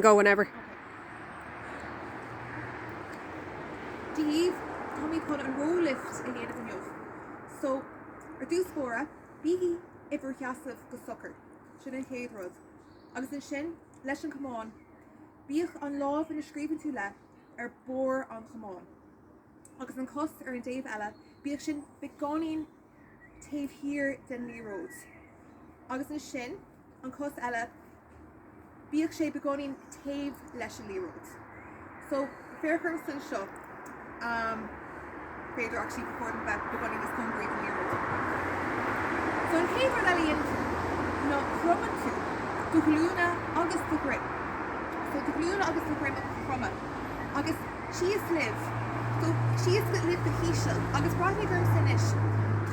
Go whenever. Díomh tá mí chun an rólift in éanamh inniuh. So Ardú Chugat bígí ibre cheasamh go socair sin an chéad rud. Agus an sin leis an cumáin bíodh an lámh ina scríbann tú le ar bór an cumáin. Agus an cos ar an déobh eile bíodh sin beáín taobh hir den líród. Agus an sin an cos eile bíodh sé beáín taobh leis an líród. So fairchum san seo féidir actually before the beginning is concrete in Europe. So in case we're alien no crumman to the gluna August the Grim. So the gluna August the Grim crumman. August she is live. So she is live the Hishel. August Bradley Girl finish.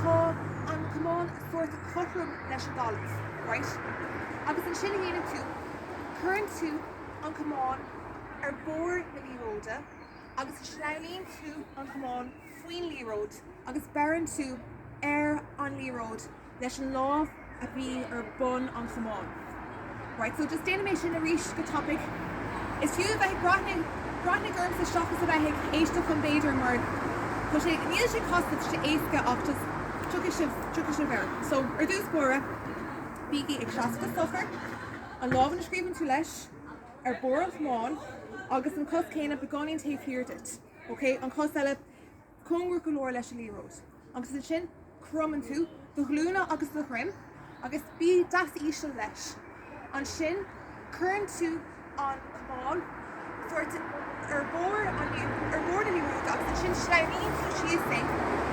Ta and come on sort of cutrum leisure dollars, right? August and shilling in two. Current two on come on are bored Millie Rhoda. Agus Shlailín tú an Chumán faoin Lí Road, agus Baran tú ar an Lí Road leis an lámh a bhí ar bun an Chumán. Right, so just déanamh sin a rís go topic. Is fiú bheith brathnigh orm sa seachas a bheith éisteach chun béidir mar tá sé níl sé costas sé éasca ach just tugadh sé bhar. So Ardú Chugat bígí ag seasca sochar an lámh na scríbann tú leis ar bór an Chumán agus an cos céine beáín taobh hir dit. Okay, an cos eile congur go leor leis an Lí Road. Agus an sin crumman tú do glúna agus do chrim agus bí das ísio leis. An sin current tú an Chumán fuirt ar bór na Lí Road agus an sin Shlaimín tú sios sing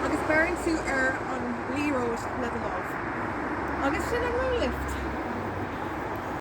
agus bearn tú ar an Lí Road le do lámh. Agus sin an rólift.